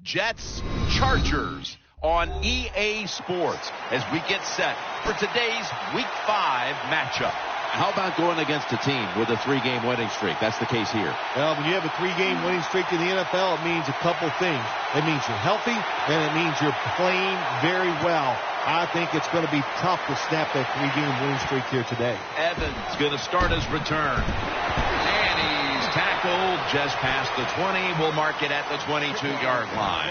Jets, Chargers on EA Sports as we get set for today's Week 5 matchup. How about going against a team with a 3-game winning streak? That's the case here. Well, when you have a 3-game winning streak in the NFL, it means a couple things. It means you're healthy, and it means you're playing very well. I think it's going to be tough to snap that 3-game winning streak here today. Evans going to start his return. And he's tackled just past the 20. We'll mark it at the 22-yard line.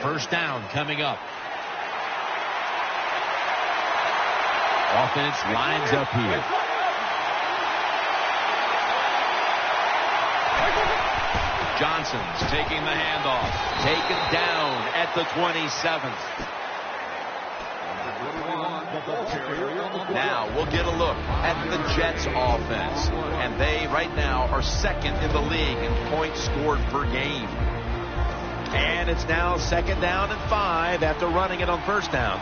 First down coming up. Offense lines up here. Johnson's taking the handoff. Taken down at the 27th. Now we'll get a look at the Jets offense. And they right now are second in the league in points scored per game. And it's now second down and 5 after running it on first down.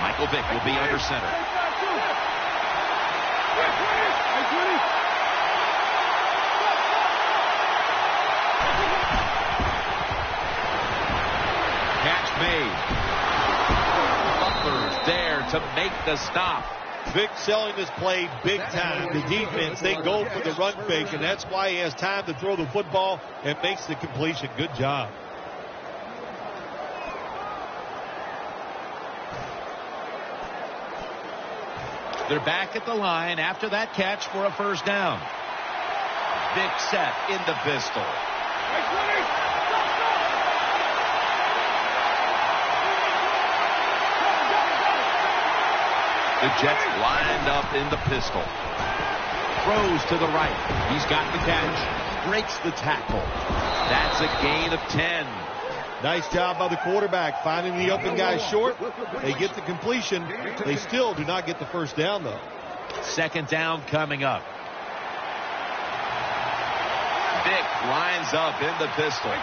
Michael Vick will be under center. Catch made. Butler's there to make the stop. Vic selling this play big time. The defense, they go for the run fake, and that's why he has time to throw the football and makes the completion. Good job. They're back at the line after that catch for a first down. Vic set in the pistol. The Jets lined up in the pistol. Throws to the right. He's got the catch. Breaks the tackle. That's a gain of 10. Nice job by the quarterback finding the open guy short. They get the completion. They still do not get the first down, though. Second down coming up. Vic lines up in the pistol.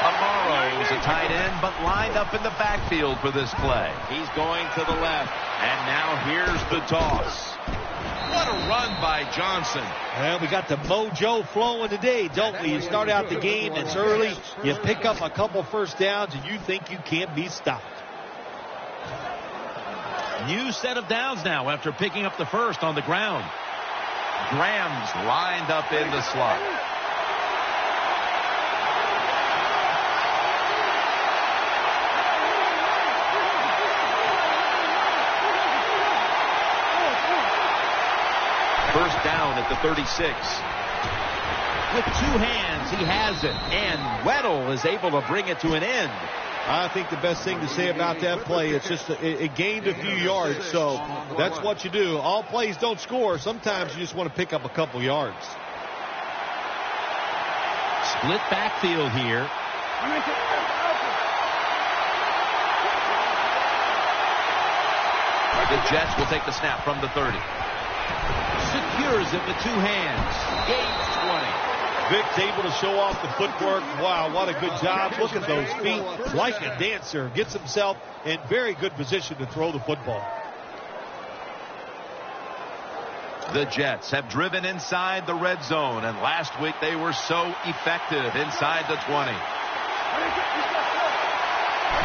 Amaro's a tight end, but lined up in the backfield for this play. He's going to the left, and now here's the toss. What a run by Johnson. Well, we got the mojo flowing today, don't we? You start out the game, it's early, you pick up a couple first downs, and you think you can't be stopped. New set of downs now after picking up the first on the ground. Graham's lined up in the slot. First down at the 36. With two hands, he has it. And Weddle is able to bring it to an end. I think the best thing to say about that play, it's just it gained a few yards, so that's what you do. All plays don't score. Sometimes you just want to pick up a couple yards. Split backfield here. The Jets will take the snap from the 30. Secures it with two hands. Gains 20. Vic's able to show off the footwork. Wow, what a good job. Look at those feet. Like a dancer. Gets himself in very good position to throw the football. The Jets have driven inside the red zone, and last week they were so effective inside the 20.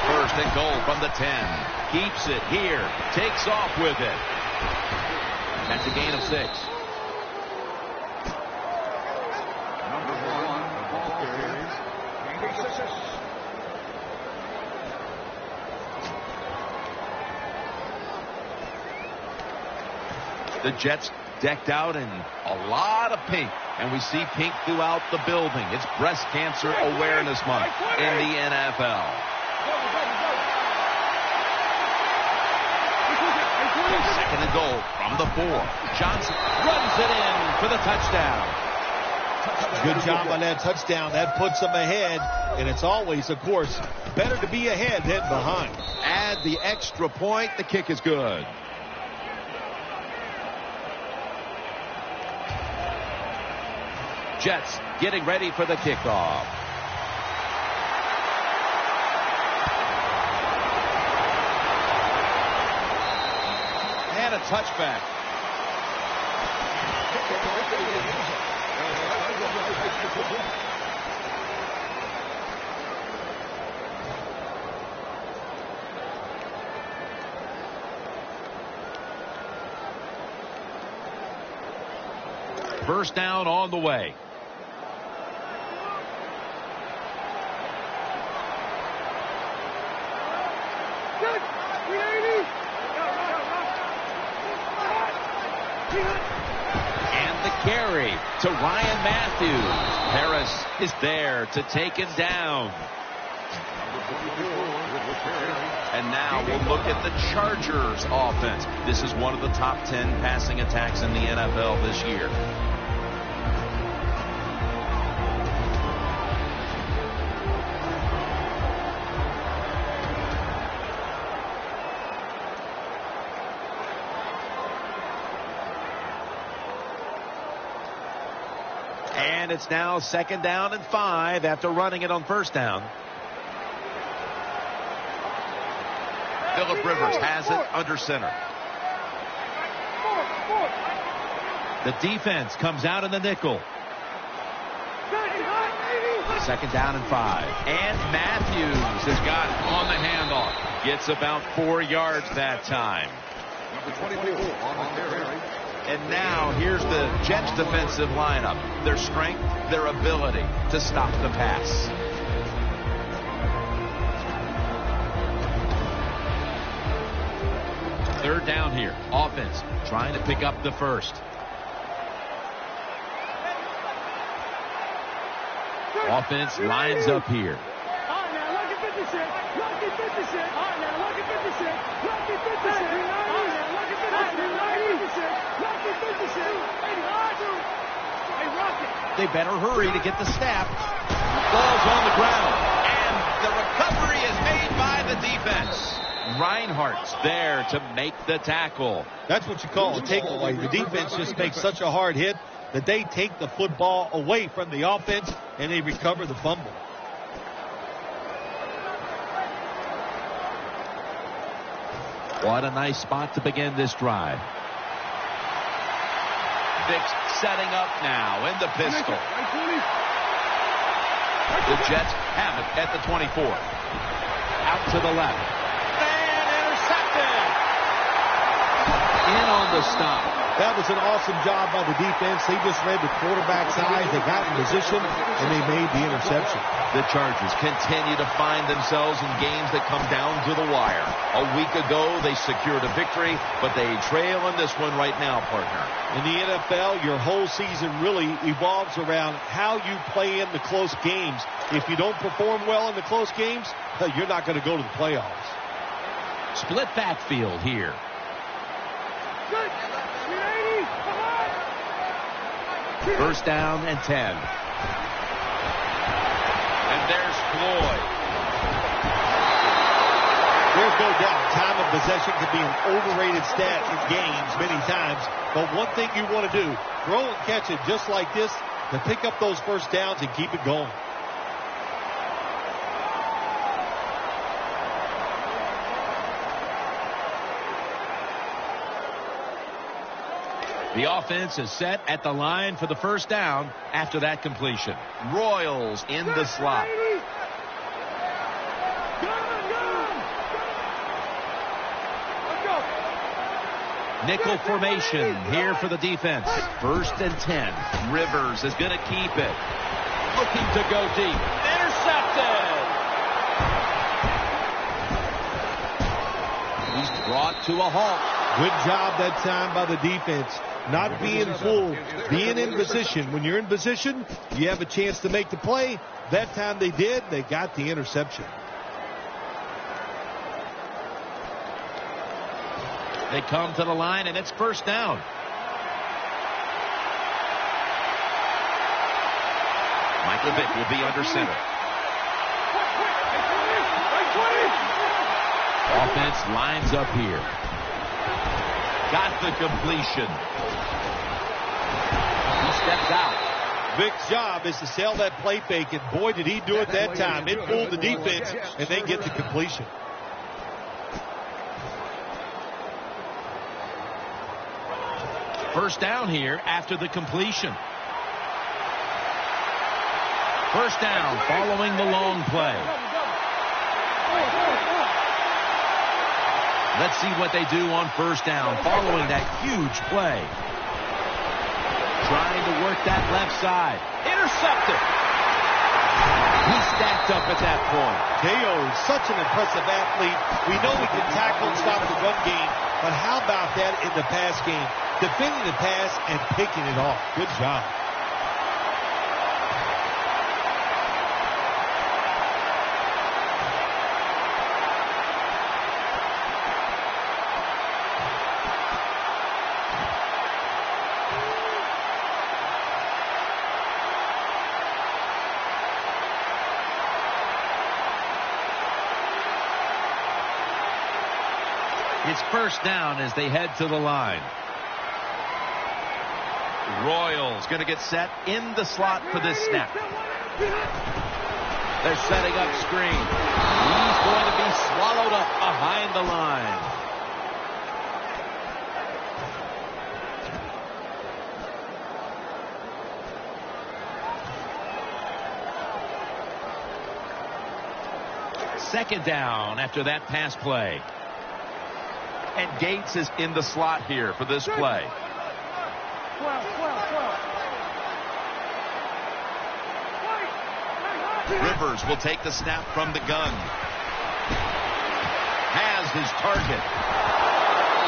First and goal from the 10. Keeps it here. Takes off with it. That's a gain of 6. The Jets decked out in a lot of pink, and we see pink throughout the building. It's Breast Cancer Awareness Month in the NFL. Second and goal from the 4. Johnson runs it in for the touchdown. Good job on that touchdown. That puts them ahead, and it's always, of course, better to be ahead than behind. Add the extra point. The kick is good. Jets getting ready for the kickoff. And a touchback. First down on the way. And the carry to Ryan Matthews. Harris is there to take him down. And now we'll look at the Chargers offense. This is one of the top 10 passing attacks in the NFL this year. And it's now 2nd down and 5 after running it on 1st down. Phillip Rivers has it under center. The defense comes out in the nickel. 2nd down and 5. And Matthews has got it on the handoff. Gets about 4 yards that time. Number 24 on the carry. And now here's the Jets defensive lineup. Their strength, their ability to stop the pass. Third down here. Offense trying to pick up the first. Offense lines up here. They better hurry to get the snap. Ball's on the ground. And the recovery is made by the defense. Reinhardt's there to make the tackle. That's what you call a takeaway. The defense just makes such a hard hit that they take the football away from the offense and they recover the fumble. What a nice spot to begin this drive. Vicks setting up now in the pistol. The Jets have it at the 24. Out to the left. And intercepted. In on the stop. That was an awesome job by the defense. They just read the quarterback's eyes. They got in position, and they made the interception. The Chargers continue to find themselves in games that come down to the wire. A week ago, they secured a victory, but they trail in this one right now, partner. In the NFL, your whole season really evolves around how you play in the close games. If you don't perform well in the close games, you're not going to go to the playoffs. Split backfield here. First down and 10. And there's Floyd. There's no doubt time of possession can be an overrated stat in games many times. But one thing you want to do, throw and catch it just like this to pick up those first downs and keep it going. The offense is set at the line for the first down after that completion. Royals in the slot. Nickel formation here for the defense. 1st and 10. Rivers is going to keep it. Looking to go deep. Intercepted. He's brought to a halt. Good job that time by the defense. Not being fooled, being in position. When you're in position, you have a chance to make the play. That time they did. They got the interception. They come to the line, and it's first down. Michael Vick will be under center. Offense lines up here. Got the completion. He steps out. Vic's job is to sell that play fake, and boy, did he do it that time. It fooled the defense, and they get the completion. First down here after the completion. First down following the long play. Let's see what they do on first down following that huge play. Trying to work that left side. Intercepted. He's stacked up at that point. Teo is such an impressive athlete. We know he can tackle and stop the run game, but how about that in the pass game? Defending the pass and picking it off. Good job. It's first down as they head to the line. Royals going to get set in the slot for this snap. They're setting up screen. He's going to be swallowed up behind the line. Second down after that pass play. And Gates is in the slot here for this play. Rivers will take the snap from the gun. Has his target.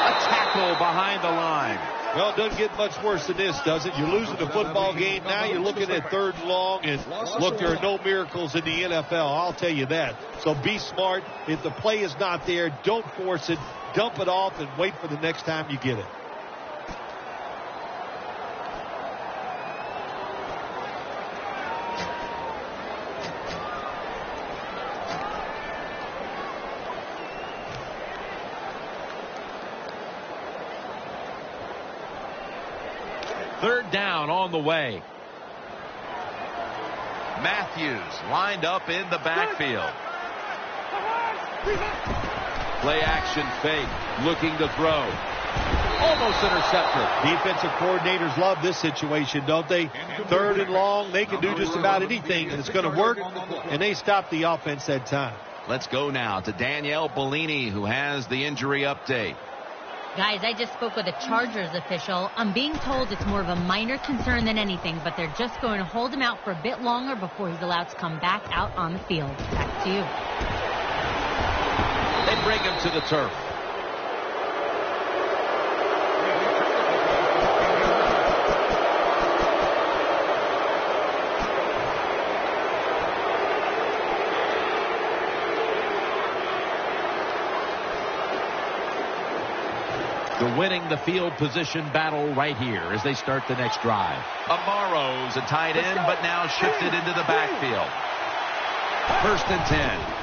A tackle behind the line. Well, it doesn't get much worse than this, does it? You're losing the football game. Now you're looking at third and long. And look, there are no miracles in the NFL. I'll tell you that. So be smart. If the play is not there, don't force it. Dump it off and wait for the next time you get it. Third down on the way. Matthews lined up in the backfield. Play action fake. Looking to throw. Almost intercepted. Defensive coordinators love this situation, don't they? Third and long, they can do just about anything, and it's going to work, and they stop the offense that time. Let's go now to Danielle Bellini, who has the injury update. Guys, I just spoke with a Chargers official. I'm being told it's more of a minor concern than anything, but they're just going to hold him out for a bit longer before he's allowed to come back out on the field. Back to you. They bring him to the turf. They're winning the field position battle right here as they start the next drive. Amaro's a tight end, but now shifted into the backfield. First and 10.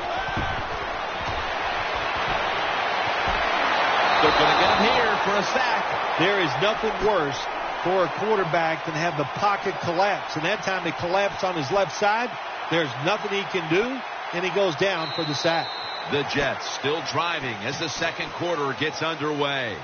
They're going to get him here for a sack. There is nothing worse for a quarterback than have the pocket collapse. And that time it collapsed on his left side. There's nothing he can do, and he goes down for the sack. The Jets still driving as the second quarter gets underway.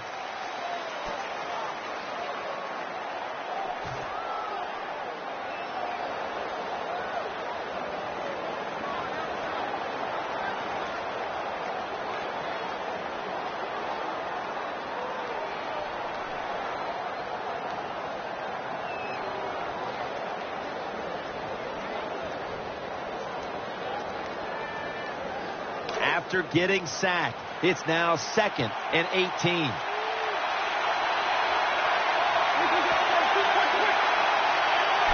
After getting sacked, it's now second and 18.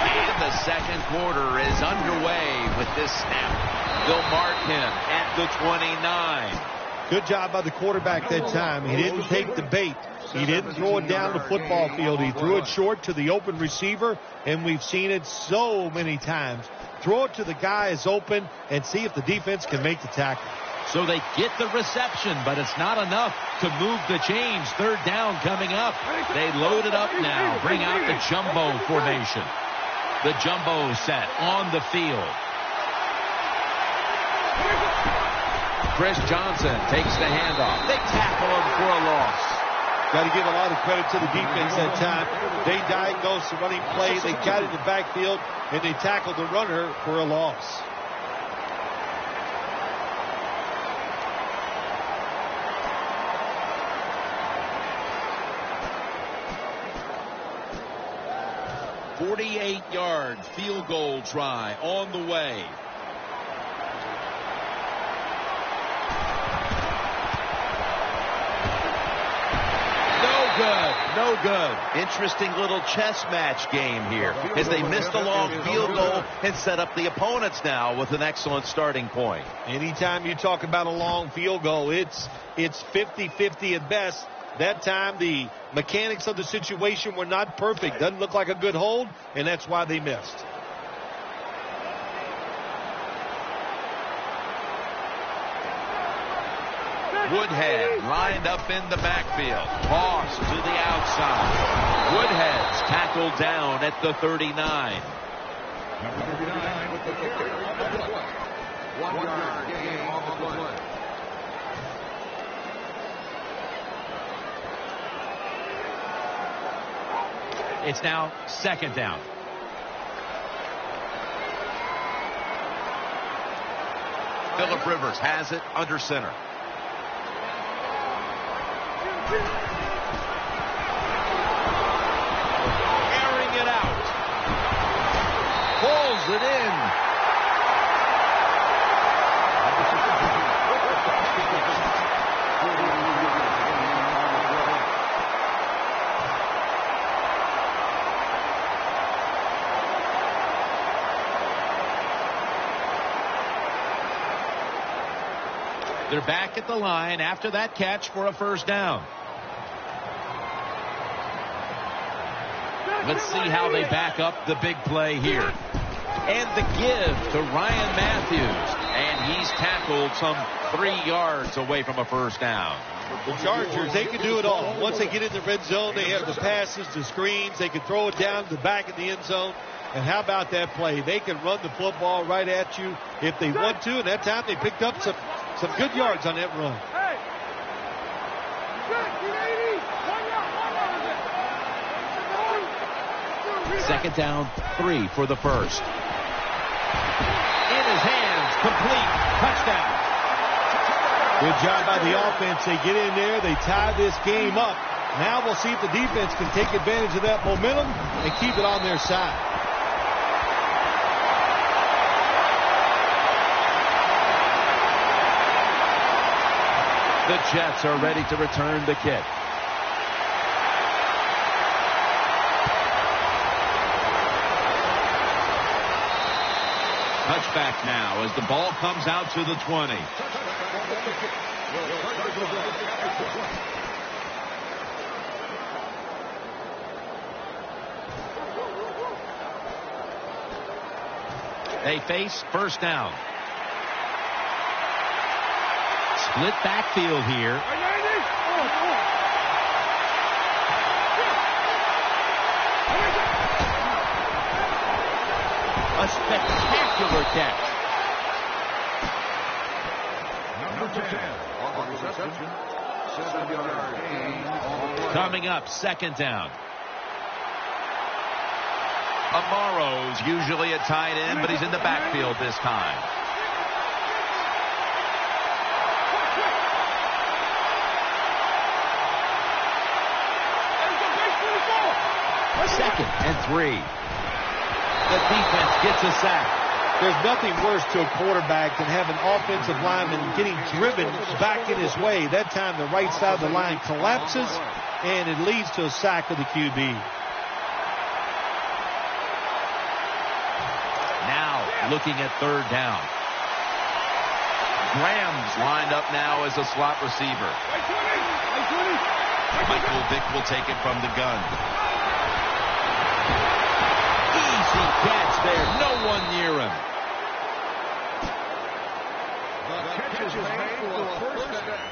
And the second quarter is underway with this snap. They'll mark him at the 29. Good job by the quarterback that time. He didn't take the bait. He didn't throw it down the football field. He threw it short to the open receiver, and we've seen it so many times. Throw it to the guy who's open and see if the defense can make the tackle. So they get the reception, but it's not enough to move the chains. Third down coming up. They load it up now. Bring out the jumbo formation. The jumbo set on the field. Chris Johnson takes the handoff. They tackle him for a loss. Got to give a lot of credit to the defense that time. They diagnosed the running play. They got in the backfield, and they tackled the runner for a loss. "48-yard field goal try on the way." No good. Interesting little chess match game here as they missed a long field goal and set up the opponents now with an excellent starting point. Anytime you talk about a long field goal, it's 50-50 at best. That time, the mechanics of the situation were not perfect. Doesn't look like a good hold, and that's why they missed. Woodhead lined up in the backfield. Toss to the outside. Woodhead's tackled down at the 39. Number 39 with the carry on the play. 1 yard gain on the play. It's now second down. Phillip Rivers has it under center. Airing it out. Pulls it in. They're back at the line after that catch for a first down. Let's see how they back up the big play here. And the give to Ryan Matthews. And he's tackled some 3 yards away from a first down. The Chargers, they can do it all. Once they get in the red zone, they have the passes, the screens. They can throw it down to the back of the end zone. And how about that play? They can run the football right at you if they want to. And that time they picked up some good yards on that run. Second down, 3 for the first. In his hands, complete, touchdown. Good job by the offense. They get in there, they tie this game up. Now we'll see if the defense can take advantage of that momentum and keep it on their side. The Jets are ready to return the kick. Touchback now as the ball comes out to the 20. They face first down. Split backfield here. A spectacular catch. Number 10 on the reception. 7-yard gain on the play. Coming up, second down. Amaro's usually a tight end, but he's in the backfield this time. Second and 3. The defense gets a sack. There's nothing worse to a quarterback than having offensive lineman getting driven back in his way. That time the right side of the line collapses, and it leads to a sack of the QB. Now looking at third down. Graham's lined up now as a slot receiver. Michael Vick will take it from the gun. Easy catch there. No one near him. The catch is made for a first down.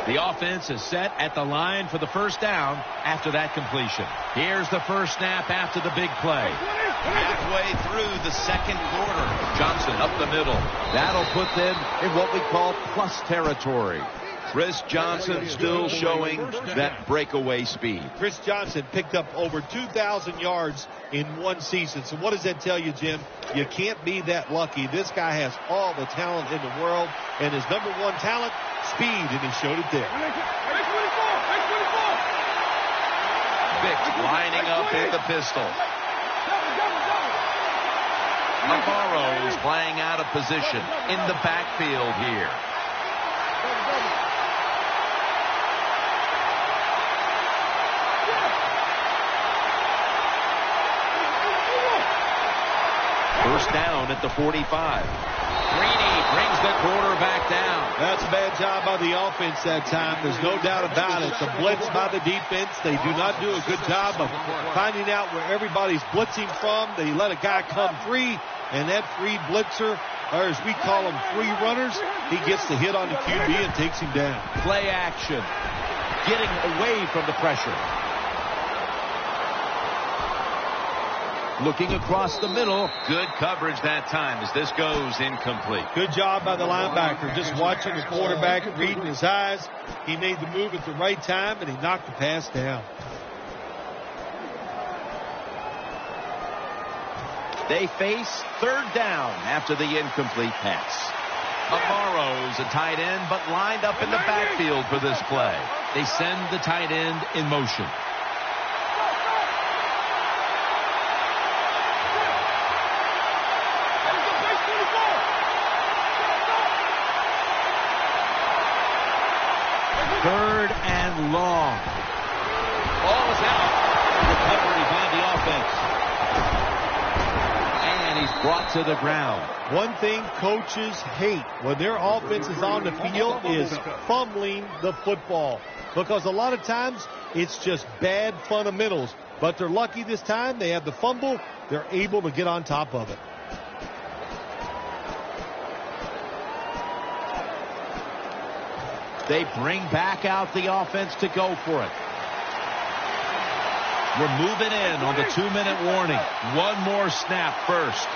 The offense is set at the line for the first down after that completion. Here's the first snap after the big play. Halfway through the second quarter. Johnson up the middle. That'll put them in what we call plus territory. Chris Johnson still showing that breakaway speed. Chris Johnson picked up over 2,000 yards in one season. So what does that tell you, Jim? You can't be that lucky. This guy has all the talent in the world, and his number one talent, speed, and he showed it there. Vick lining up in the pistol. Amaro is playing out of position in the backfield here. First down at the 45. Greeny brings the quarterback down. That's a bad job by the offense that time. There's no doubt about it. The blitz by the defense, they do not do a good job of finding out where everybody's blitzing from. They let a guy come free, and that free blitzer, or as we call them, free runners, he gets the hit on the QB and takes him down. Play action. Getting away from the pressure. Looking across the middle. Good coverage that time as this goes incomplete. Good job by the linebacker. Just watching the quarterback, reading his eyes. He made the move at the right time, and he knocked the pass down. They face third down after the incomplete pass. Amaro's a tight end, but lined up in the backfield for this play. They send the tight end in motion. Third and long. Ball is out. Recovery by the offense. And he's brought to the ground. One thing coaches hate when their offense is on the field is fumbling the football. Because a lot of times it's just bad fundamentals. But they're lucky this time. They have the fumble. They're able to get on top of it. They bring back out the offense to go for it. We're moving in on the 2-minute warning. One more snap first.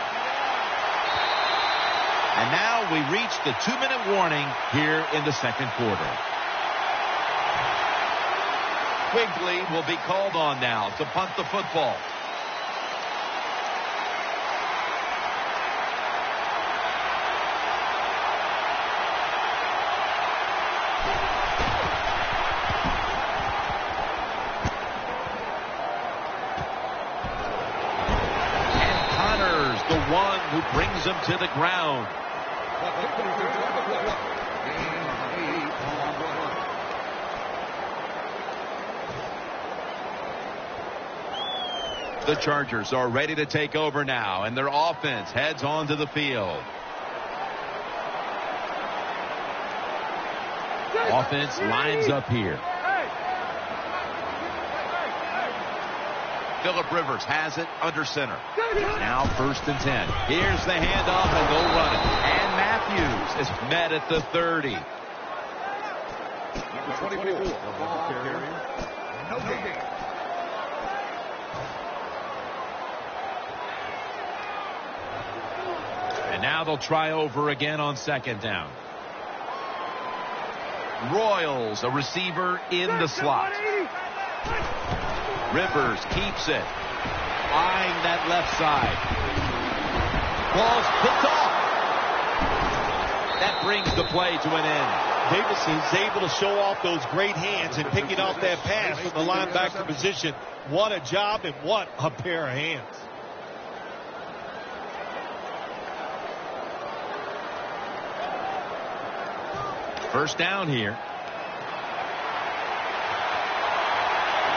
And now we reach the 2-minute warning here in the second quarter. Quigley will be called on now to punt the football. One who brings him to the ground. The Chargers are ready to take over now, and their offense heads onto the field. Offense lines up here. Phillip Rivers has it under center. Now 1st and 10. Here's the handoff, and go running. And Matthews is met at the 30. Number 24. No gain. And now they'll try over again on 2nd down. Royals, a receiver in the slot. Rivers keeps it. Eyeing that left side. Ball's picked off. That brings the play to an end. Davison's able to show off those great hands and picking off that pass from the linebacker position. What a job and what a pair of hands. First down here.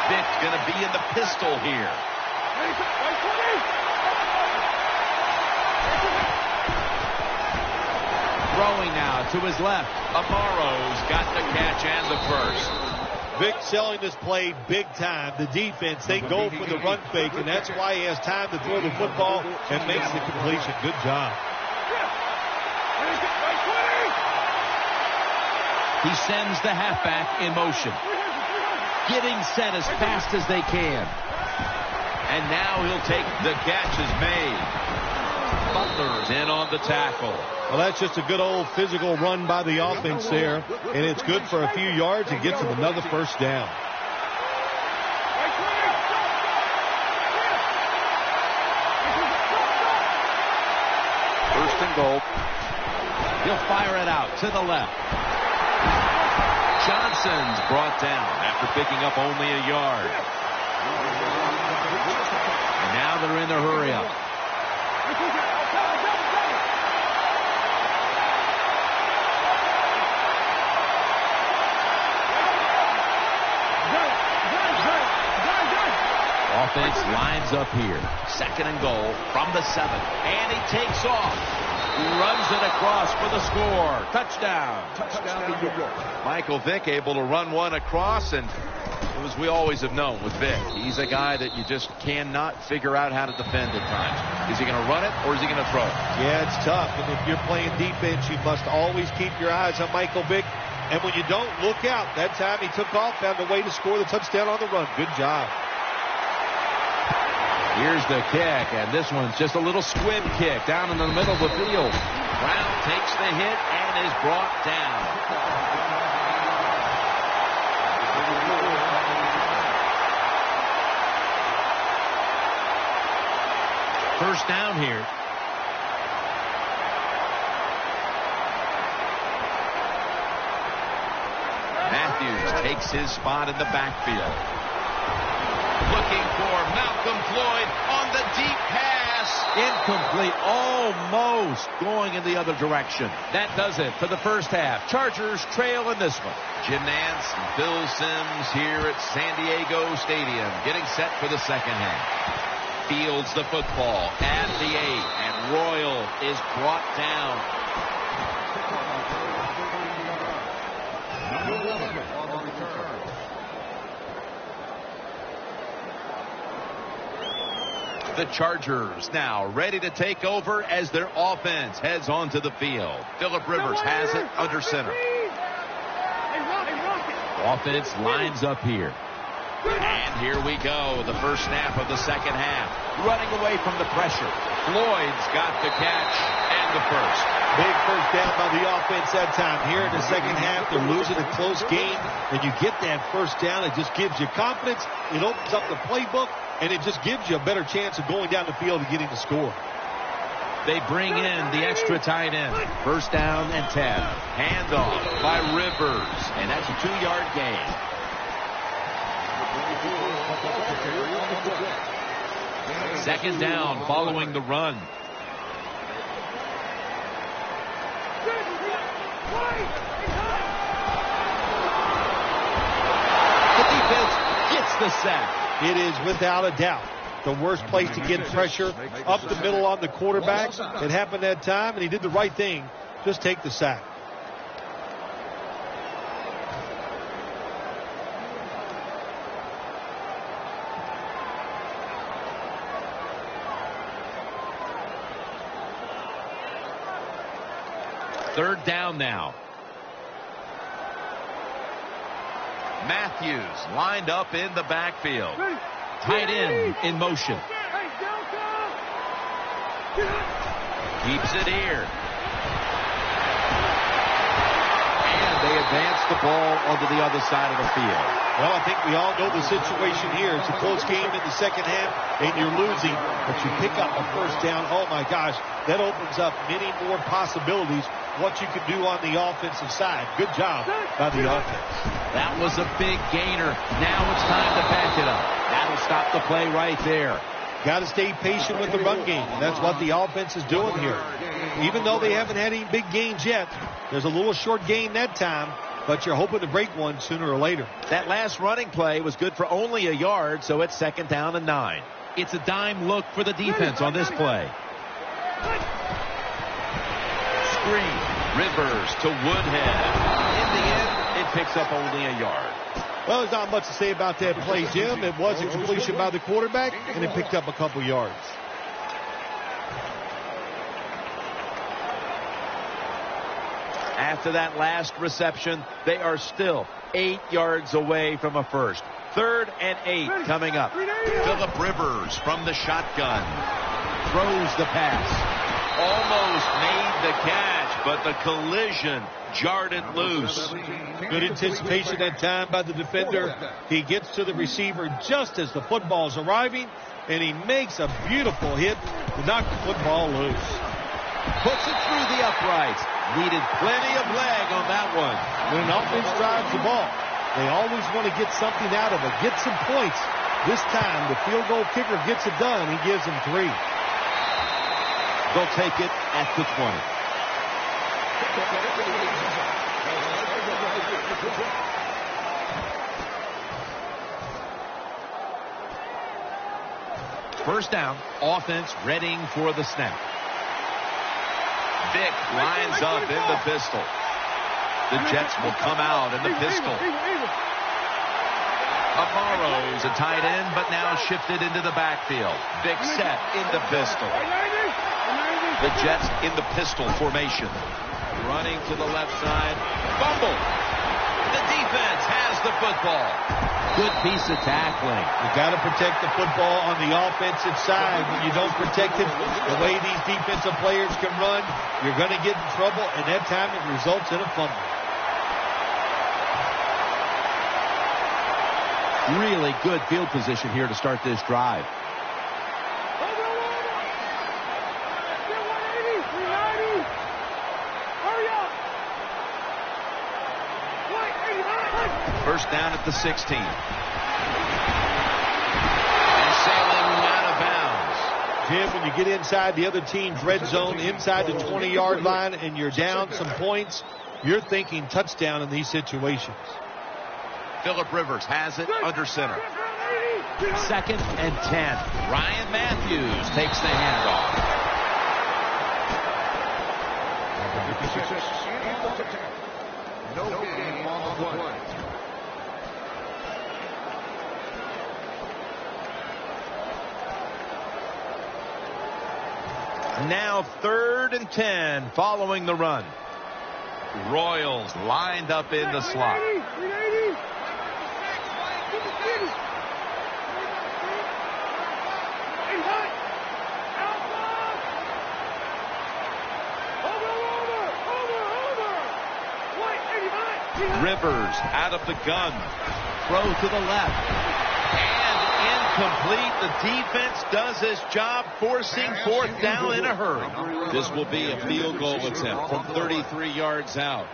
Vick's going to be in the pistol here. Throwing now to his left. Amaro's got the catch and the first. Vick selling this play big time. The defense, they go for the run fake, and that's why he has time to throw the football and makes the completion. Good job. He sends the halfback in motion. Getting set as fast as they can. And now he'll take the catches made. Butler's in on the tackle. Well, that's just a good old physical run by the offense there. And it's good for a few yards and gets them another first down. First and goal. He'll fire it out to the left. Johnson's brought down after picking up only a yard. And now they're in their hurry up. Offense lines up here. Second and goal from the 7. And he takes off. Runs it across for the score. Touchdown. Michael Vick able to run one across, and as we always have known with Vick, he's a guy that you just cannot figure out how to defend at times. Is he going to run it or is he going to throw it? Yeah, it's tough. And if you're playing defense, you must always keep your eyes on Michael Vick. And when you don't, look out. That time he took off, found a way to score the touchdown on the run. Good job. Here's the kick, and this one's just a little squib kick down in the middle of the field. Brown takes the hit and is brought down. First down here. Matthews takes his spot in the backfield. Looking for Malcolm Floyd on the deep pass. Incomplete, almost going in the other direction. That does it for the first half. Chargers trail in this one. Jim Nance and Bill Sims here at San Diego Stadium getting set for the second half. Fields the football at the 8, and Royal is brought down. The Chargers now ready to take over as their offense heads onto the field. Phillip Rivers has it under center. Offense lines up here. And here we go, the first snap of the second half. Running away from the pressure. Floyd's got the catch and the first. Big first down by the offense that time. Here in the second half, they're losing a close game. And you get that first down, it just gives you confidence. It opens up the playbook. And it just gives you a better chance of going down the field and getting the score. They bring in the extra tight end. First down and 10. Handoff by Rivers. And that's a 2-yard gain. Second down following the run. The defense gets the sack. It is without a doubt the worst place to get pressure up the middle on the quarterback. It happened that time, and he did the right thing. Just take the sack. Third down now. Matthews lined up in the backfield. Tight end in motion. Keeps it here. And they advance the ball onto the other side of the field. Well, I think we all know the situation here. It's a close game in the second half, and you're losing, but you pick up a first down. Oh, my gosh, that opens up many more possibilities what you can do on the offensive side. Good job by the offense. That was a big gainer. Now it's time to back it up. That'll stop the play right there. Got to stay patient with the run game. That's what the offense is doing here. Even though they haven't had any big gains yet, there's a little short gain that time, but you're hoping to break one sooner or later. That last running play was good for only a yard, so it's second down and 9. It's a dime look for the defense on this play. Screen. Rivers to Woodhead. In the end, it picks up only a yard. Well, there's not much to say about that play, Jim. It was a completion by the quarterback, and it picked up a couple yards. After that last reception, they are still 8 yards away from a first. 3rd and 8 coming up. Phillip Rivers from the shotgun. Throws the pass. Almost made the catch, but the collision jarred it loose. Good anticipation that time by the defender. He gets to the receiver just as the football's arriving, and he makes a beautiful hit to knock the football loose. Puts it through the uprights. Needed plenty of leg on that one. When an offense drives the ball, they always want to get something out of it, get some points. This time, the field goal kicker gets it done. He gives them 3. They'll take it at the 20. First down, offense readying for the snap. Vick lines up in the pistol. The Jets will come out in the pistol. Amaro's a tight end, but now shifted into the backfield. Vick set in the pistol. The Jets in the pistol formation. Running to the left side. Fumble. The defense has the football. Good piece of tackling. You got to protect the football on the offensive side. When you don't protect it, the way these defensive players can run, you're going to get in trouble, and that time it results in a fumble. Really good field position here to start this drive. First down at the 16. And sailing out of bounds. Jim, when you get inside the other team's red zone, inside the 20-yard line, and you're down some points, you're thinking touchdown in these situations. Phillip Rivers has it under center. 2nd and 10. Ryan Matthews takes the handoff. No game on the play. Now 3rd and 10 following the run. Royals lined up in the slot. Rivers out of the gun. Throw to the left. And incomplete. The defense does its job, forcing 4th down in a hurry. This will be a field goal attempt from 33 yards out.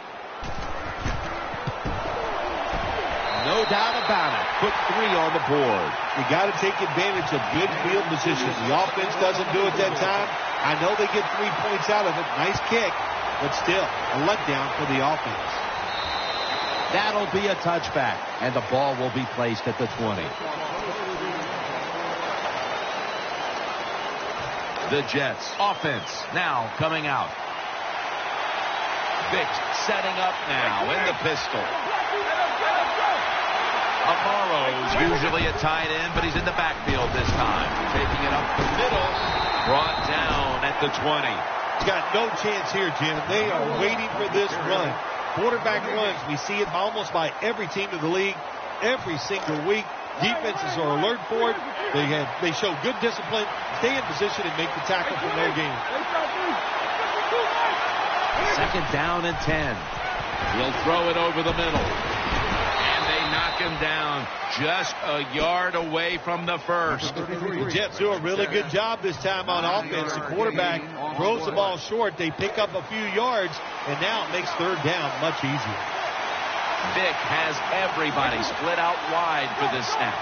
No doubt about it. Put 3 on the board. You got to take advantage of good field position. The offense doesn't do it that time. I know they get 3 points out of it. Nice kick, but still a letdown for the offense. That'll be a touchback, and the ball will be placed at the 20. The Jets offense now coming out. Vick setting up now in the pistol. Amaro's usually a tight end, but he's in the backfield this time. Taking it up the middle. Brought down at the 20. He's got no chance here, Jim. They are waiting for this run. Quarterback runs, we see it almost by every team in the league every single week. Defenses are alert for it. They show good discipline, stay in position, and make the tackle for no gain. 2nd down and 10. He'll throw it over the middle. And they knock him down just a yard away from the first. The Jets do a really good job this time on offense. The quarterback throws the ball short. They pick up a few yards, and now it makes 3rd down much easier. Vick has everybody split out wide for this snap.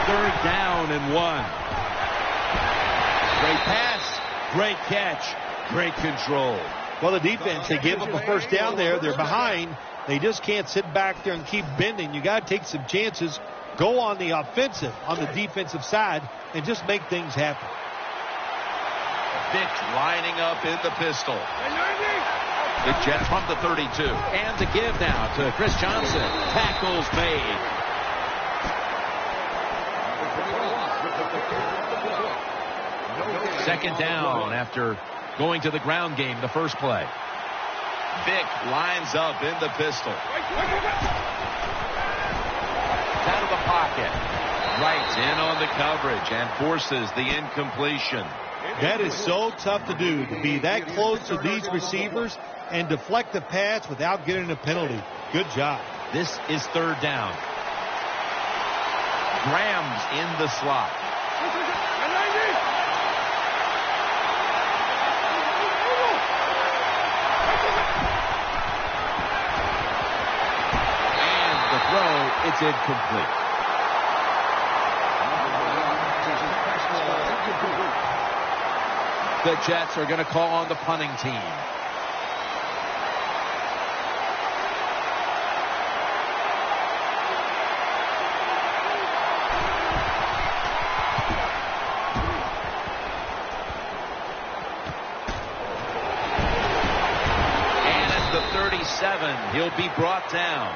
3rd down and 1. Great pass, great catch, great control. Well, the defense, they give them a first down there. They're behind. They just can't sit back there and keep bending. You got to take some chances. Go on the offensive, on the defensive side, and just make things happen. Vick lining up in the pistol. The Jets from the 32. And the give now to Chris Johnson. Tackles made. Second down after going to the ground game the first play. Vick lines up in the pistol. Out of the pocket. Right in on the coverage and forces the incompletion. That is so tough to do, to be that close to these receivers and deflect the pass without getting a penalty. Good job. This is third down. Graham's in the slot. And the throw, it's incomplete. The Jets are going to call on the punting team. And at the 37, he'll be brought down.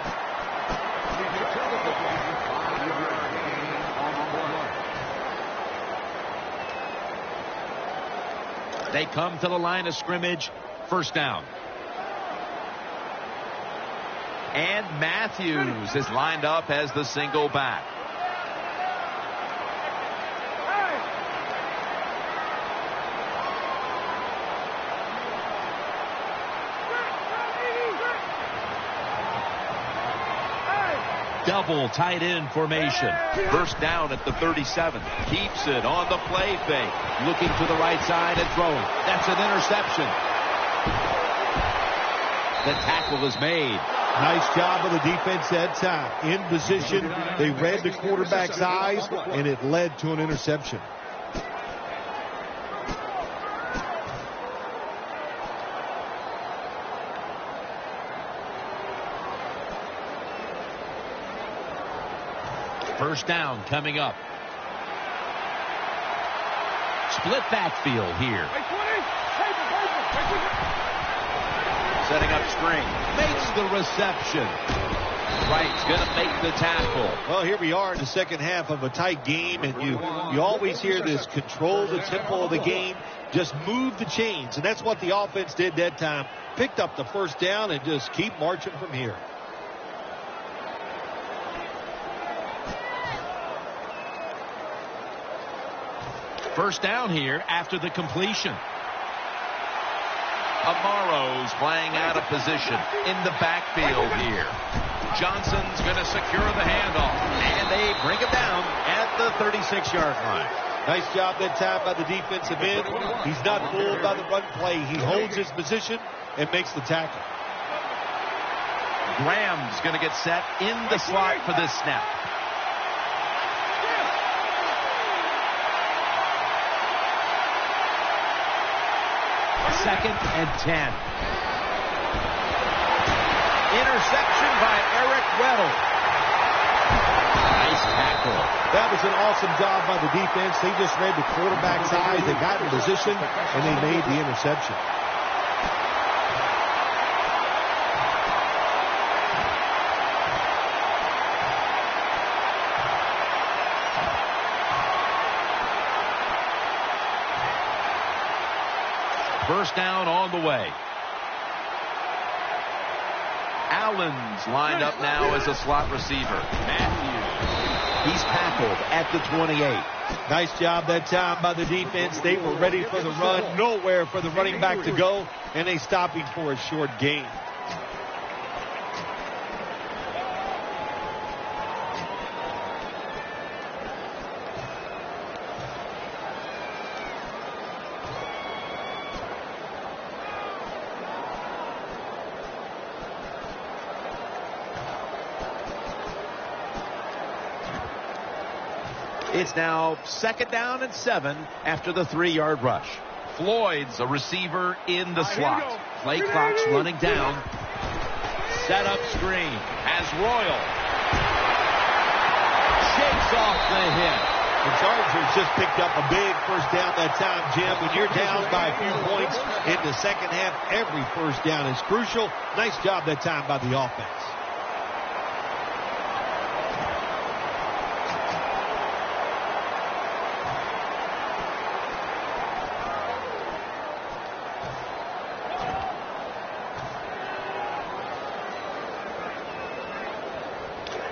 They come to the line of scrimmage. First down. And Matthews is lined up as the single back. Double tight end formation. First down at the 37. Keeps it on the play fake. Looking to the right side and throwing. That's an interception. The tackle is made. Nice job of the defense that time. In position, they read the quarterback's eyes, and it led to an interception. First down coming up. Split backfield here. Setting up screen. Makes the reception. Wright's going to make the tackle. Well, here we are in the second half of a tight game, and you always hear this: control the tempo of the game, just move the chains. And that's what the offense did that time. Picked up the first down and just keep marching from here. First down here after the completion. Amaro's playing out of position in the backfield here. Johnson's going to secure the handoff, and they bring it down at the 36-yard line. Nice job that time by the defensive end. He's not fooled by the run play. He holds his position and makes the tackle. Graham's going to get set in the slot for this snap. Second and 10. Interception by Eric Weddle. Nice tackle. That was an awesome job by the defense. They just read the quarterback's eyes. They got in position, and they made the interception. First down on the way. Allen's lined up now as a slot receiver. Matthews, he's tackled at the 28. Nice job that time by the defense. They were ready for the run. Nowhere for the running back to go, and they stopped him for a short gain. It's now second down and 7 after the 3-yard rush. Floyd's a receiver in the slot. Play clock's running down. Set up screen. Has Royal. Shakes off the hit. The Chargers just picked up a big first down that time, Jim. When you're down by a few points in the second half, every first down is crucial. Nice job that time by the offense.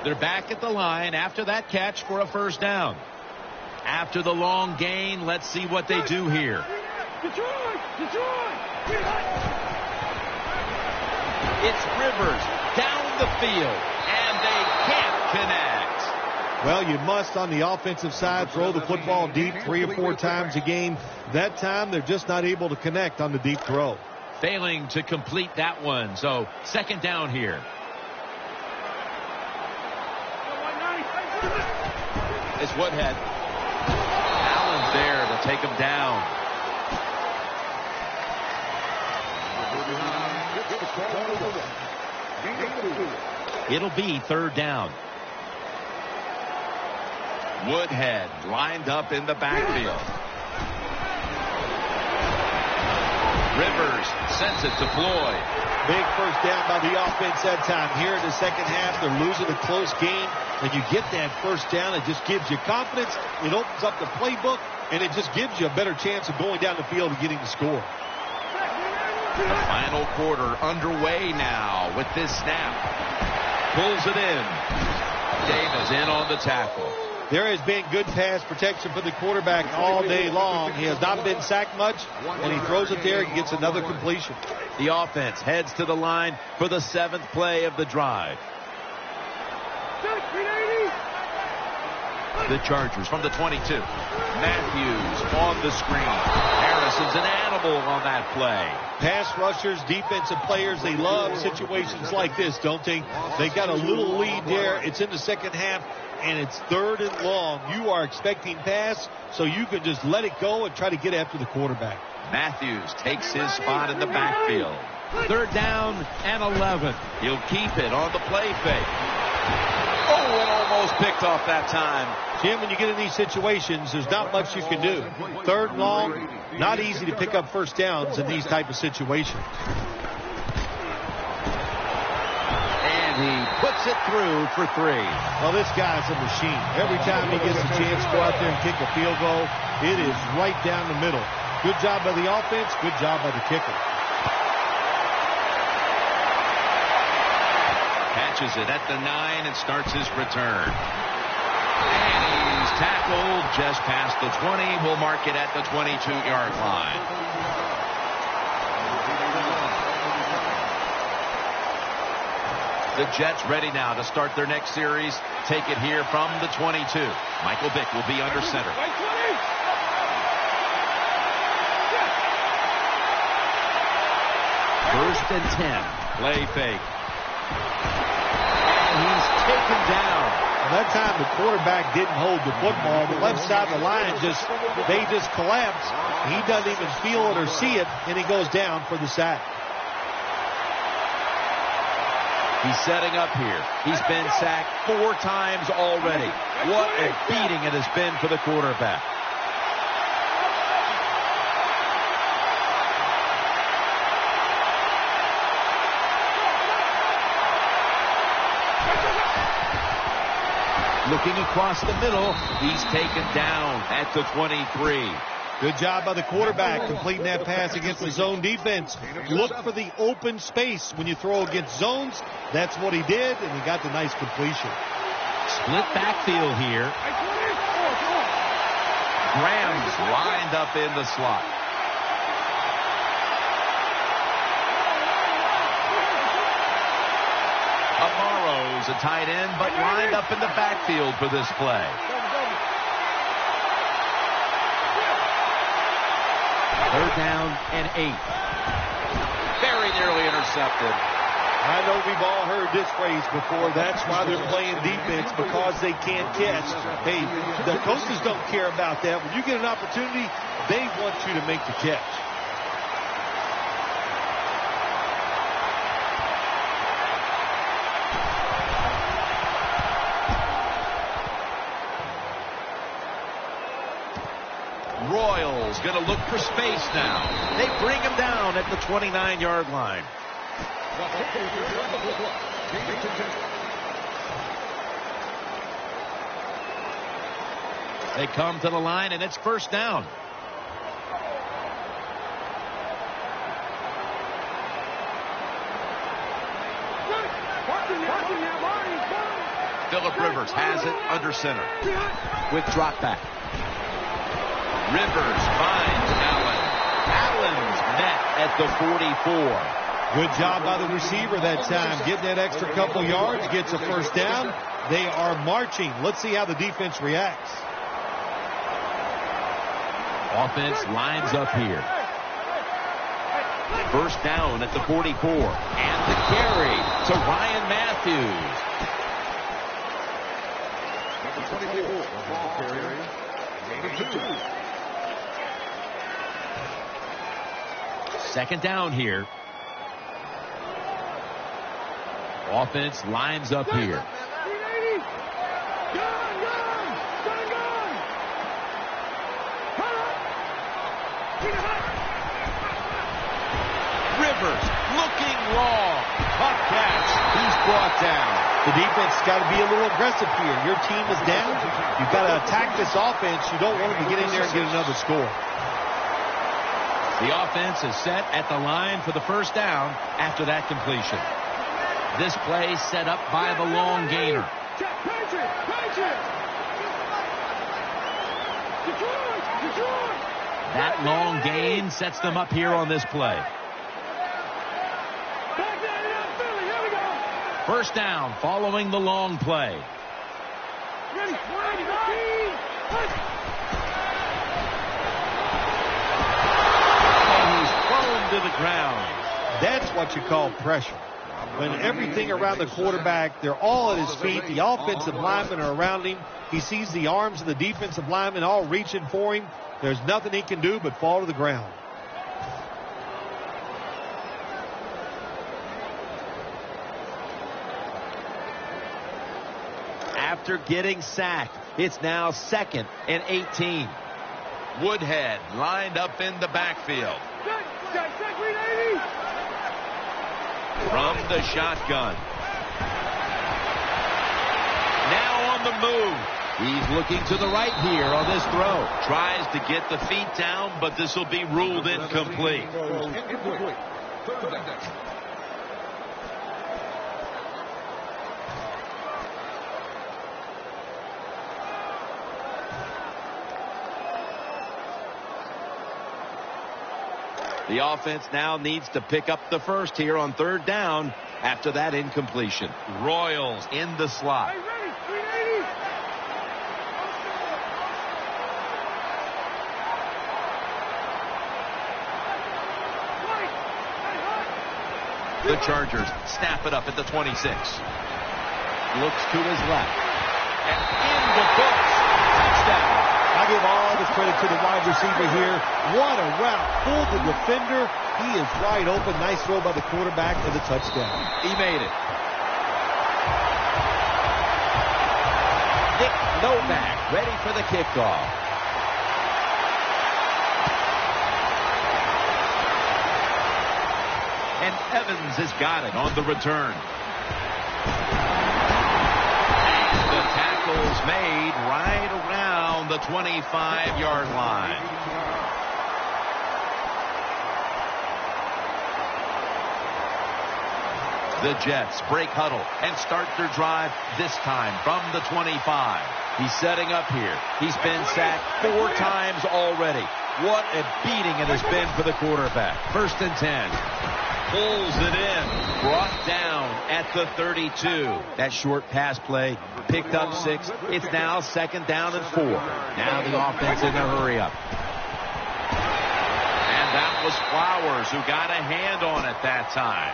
They're back at the line after that catch for a first down. After the long gain, let's see what they do here. It's Rivers down the field, and they can't connect. Well, you must, on the offensive side, throw the football deep 3 or 4 times a game. That time, they're just not able to connect on the deep throw. Failing to complete that one, so second down here. It's Woodhead. Allen there to take him down. It'll be third down. Woodhead lined up in the backfield. Rivers sends it to Floyd. Big first down by the offense that time. Here in the second half, they're losing a close game. When you get that first down, it just gives you confidence. It opens up the playbook, and it just gives you a better chance of going down the field and getting the score. The final quarter underway now with this snap. Pulls it in. Davis in on the tackle. There has been good pass protection for the quarterback all day long. He has not been sacked much. When he throws it there, he gets another completion. The offense heads to the line for the 7th play of the drive. The Chargers from the 22. Matthews on the screen. Harrison's an animal on that play. Pass rushers, defensive players, they love situations like this, don't they? They got a little lead there. It's in the second half, and it's third and long. You are expecting pass, so you can just let it go and try to get after the quarterback. Matthews takes his spot in the backfield. Third down and 11. He'll keep it on the play fake. Oh, and almost picked off that time. Jim, when you get in these situations, there's not much you can do. Third and long, not easy to pick up first downs in these type of situations. And he puts it through for 3. Well, this guy's a machine. Every time he gets a chance to go out there and kick a field goal, it is right down the middle. Good job by the offense, good job by the kicker. Catches it at the 9 and starts his return. And he's tackled just past the 20. We'll mark it at the 22-yard line. The Jets ready now to start their next series. Take it here from the 22. Michael Vick will be under center. First and 10. Play fake. And he's taken down. Well, that time the quarterback didn't hold the football. The left side of the line they just collapse. He doesn't even feel it or see it, and he goes down for the sack. He's setting up here. He's been sacked 4 times already. What a beating it has been for the quarterback. Looking across the middle, he's taken down at the 23. Good job by the quarterback completing that pass against the zone defense. Look for the open space when you throw against zones. That's what he did, and he got the nice completion. Split backfield here. Graham's lined up in the slot. Amaro's a tight end, but lined up in the backfield for this play. Third down and 8. Very nearly intercepted. I know we've all heard this phrase before. That's why they're playing defense, because they can't catch. Hey, the coaches don't care about that. When you get an opportunity, they want you to make the catch. Royals going to look for space now. They bring him down at the 29-yard line. They come to the line, and it's first down. Flowers has it under center. With drop back. Rivers finds Allen. Allen's met at the 44. Good job by the receiver that time. Getting that extra couple yards, gets a first down. They are marching. Let's see how the defense reacts. Offense lines up here. First down at the 44. And the carry to Ryan Matthews. Second down here. Offense lines up here. Rivers looking long. Tough catch. He's brought down. The defense has got to be a little aggressive here. Your team is down. You've got to attack this offense. You don't want them to get in there and get another score. The offense is set at the line for the first down after that completion. This play set up by the long gainer. That long gain sets them up here on this play. First down following the long play. And he's thrown to the ground. That's what you call pressure. When everything around the quarterback, they're all at his feet. The offensive linemen are around him. He sees the arms of the defensive linemen all reaching for him. There's nothing he can do but fall to the ground. After getting sacked, it's now 2nd and 18. Woodhead lined up in the backfield. From the shotgun. Now on the move. He's looking to the right here on this throw. Tries to get the feet down, but this will be ruled incomplete. The offense now needs to pick up the first here on third down after that incompletion. Royals in the slot. The Chargers snap it up at the 26. Looks to his left. And in the books. Touchdown. I give all the credit to the wide receiver here. What a route. Fooled the defender. He is wide open. Nice throw by the quarterback for the touchdown. He made it. Nick Novak ready for the kickoff. And Evans has got it on the return. And the tackle's made right around the 25-yard line. The Jets break huddle and start their drive this time from the 25. He's setting up here. He's been sacked 4 times already. What a beating it has been for the quarterback. 1st and 10. Pulls it in. Brought down at the 32. That short pass play picked up 6. It's now 2nd down and 4. Now the offense in a hurry up. And that was Flowers who got a hand on it that time.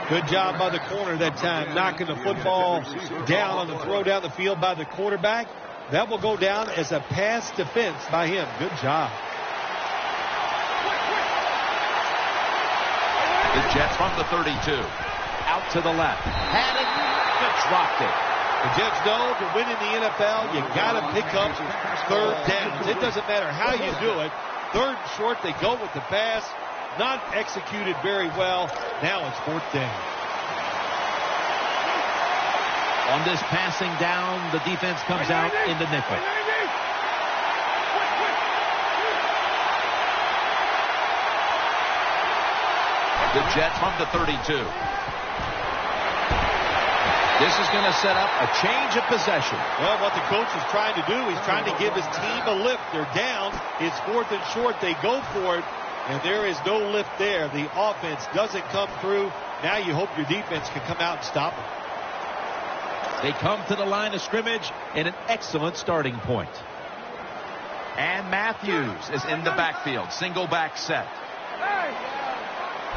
Good job by the corner that time, knocking the football down on the throw down the field by the quarterback. That will go down as a pass defense by him. Good job. The Jets from the 32. Out to the left. Had it, but dropped it. The Jets know to win in the NFL, you got to pick up third downs. It doesn't matter how you do it. 3rd and short, they go with the pass. Not executed very well. Now it's 4th down. On this passing down, the defense comes out in the nickel. The Jets from the 32. This is going to set up a change of possession. Well, what the coach is trying to do, he's trying to give his team a lift. They're down. It's 4th and short. They go for it, and there is no lift there. The offense doesn't come through. Now you hope your defense can come out and stop it. They come to the line of scrimmage in an excellent starting point. And Matthews is in the backfield. Single back set.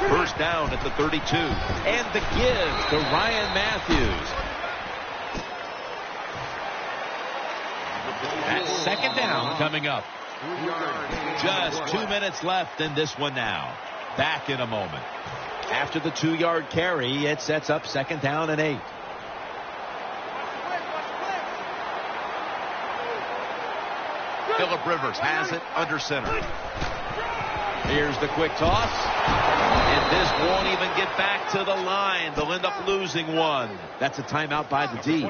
First down at the 32. And the give to Ryan Matthews. That's second down coming up. Just 2 minutes left in this one now. Back in a moment. After the 2-yard carry, it sets up second down and 8. Phillip Rivers has it under center. Here's the quick toss. And this won't even get back to the line. They'll end up losing one. That's a timeout by the D.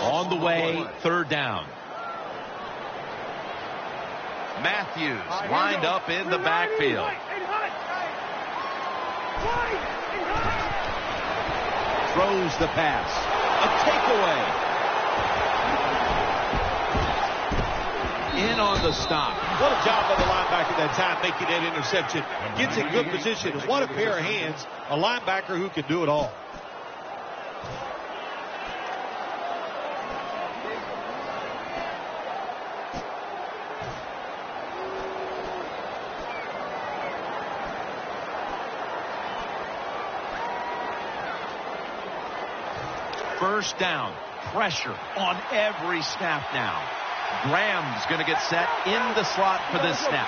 On the way, third down. Matthews lined up in the backfield. Throws the pass. A takeaway. In on the stop. What a job by the linebacker that time making that interception. Gets in good position. And what a pair of hands. A linebacker who can do it all. First down. Pressure on every snap now. Graham's going to get set in the slot for this snap.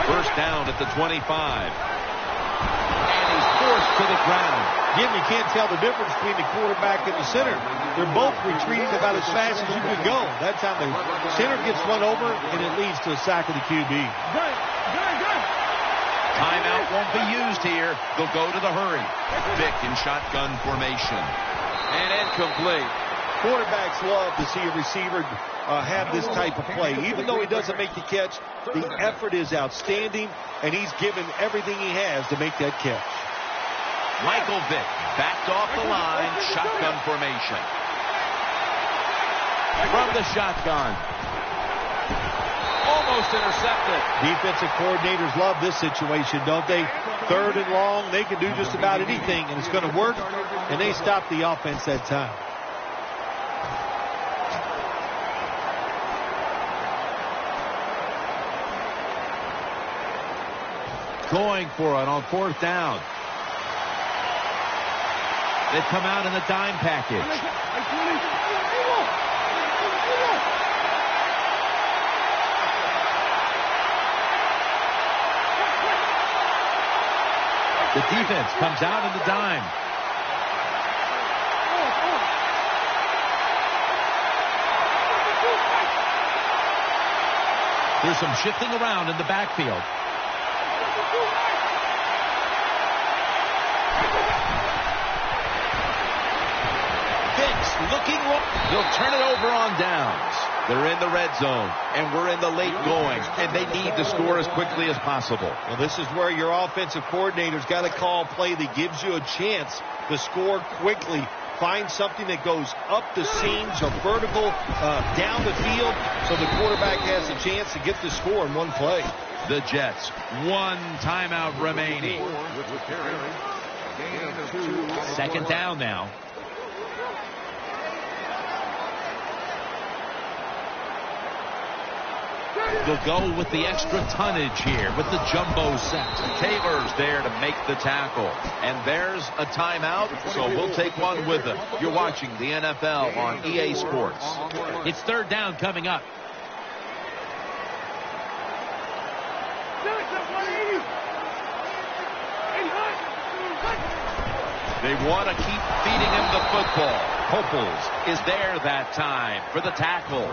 First down at the 25. And he's forced to the ground. Jim, you can't tell the difference between the quarterback and the center. They're both retreating about as fast as you can go. That time the center gets run over, and it leads to a sack of the QB. Timeout won't be used here. They'll go to the hurry. Vick in shotgun formation. And incomplete. Quarterbacks love to see a receiver have this type of play. Even though he doesn't make the catch, the effort is outstanding, and he's given everything he has to make that catch. Michael Vick backed off the line, shotgun formation. From the shotgun. Almost intercepted. Defensive coordinators love this situation, don't they? Third and long, they can do just about anything, and it's going to work, and they stop the offense that time. Going for it on fourth down. They come out in the dime package. The defense comes out in the dime. There's some shifting around in the backfield. Looking, they'll turn it over on downs. They're in the red zone, and we're in the late going, and they need to score as quickly as possible. Well, this is where your offensive coordinator's got to call a play that gives you a chance to score quickly. Find something that goes up the seams or vertical down the field so the quarterback has a chance to get the score in one play. The Jets, one timeout remaining. Second down now. They'll go with the extra tonnage here with the jumbo set. Taylor's there to make the tackle. And there's a timeout, so we'll take one with them. You're watching the NFL on EA Sports. It's third down coming up. They want to keep feeding him the football. Poples is there that time for the tackle.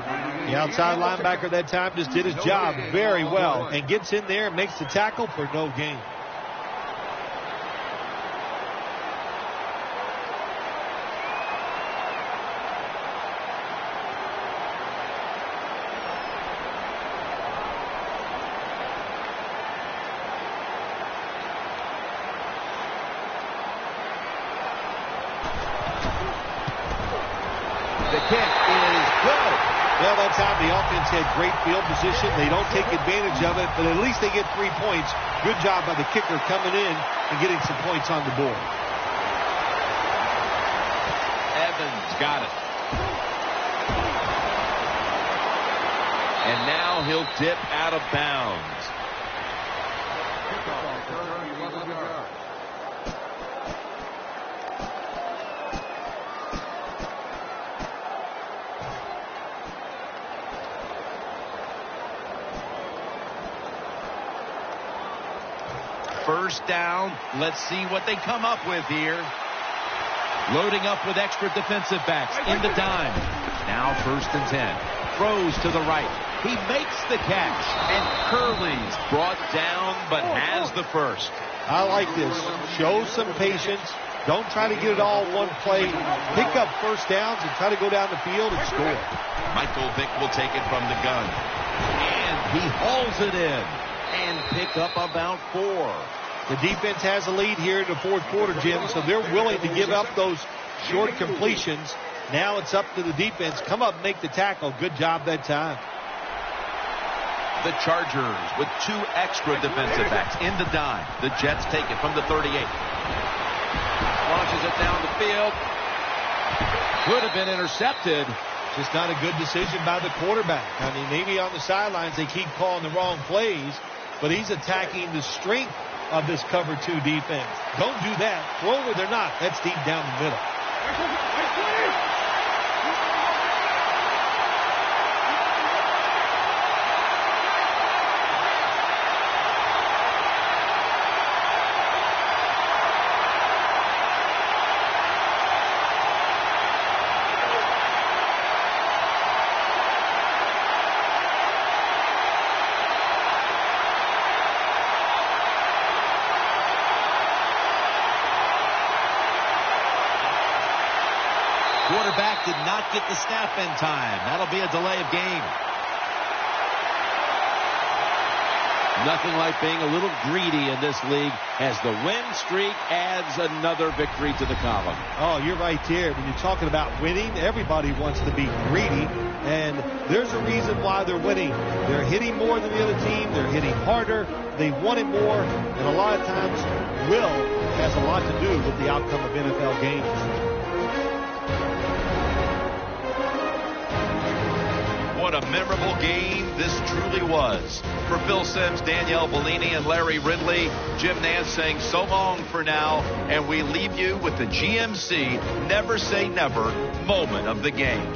The outside linebacker that time just did his job very well and gets in there and makes the tackle for no gain. The kick is good. Well, that time the offense had great field position. They don't take advantage of it, but at least they get 3 points. Good job by the kicker coming in and getting some points on the board. Evans got it. And now he'll dip out of bounds. First down. Let's see what they come up with here. Loading up with extra defensive backs in the dime. Now 1st and 10. Throws to the right. He makes the catch. And Curley's brought down but has the first. I like this. Show some patience. Don't try to get it all one play. Pick up first downs and try to go down the field and score. Michael Vick will take it from the gun. And he hauls it in. And pick up about 4. The defense has a lead here in the 4th quarter, Jim, so they're willing to give up those short completions. Now it's up to the defense. Come up and make the tackle. Good job that time. The Chargers with 2 extra defensive backs in the dime. The Jets take it from the 38. Launches it down the field. Could have been intercepted. Just not a good decision by the quarterback. I mean, maybe on the sidelines they keep calling the wrong plays, but he's attacking the strength of this cover 2 defense. Don't do that. Throw where they're not. That's deep down the middle. Quarterback did not get the snap in time. That'll be a delay of game. Nothing like being a little greedy in this league as the win streak adds another victory to the column. Oh, you're right there. When you're talking about winning, everybody wants to be greedy, and there's a reason why they're winning. They're hitting more than the other team. They're hitting harder. They want it more, and a lot of times will has a lot to do with the outcome of NFL games. What a memorable game this truly was. For Phil Simms, Danielle Bellini, and Larry Ridley, Jim Nance saying so long for now, and we leave you with the GMC Never Say Never moment of the game.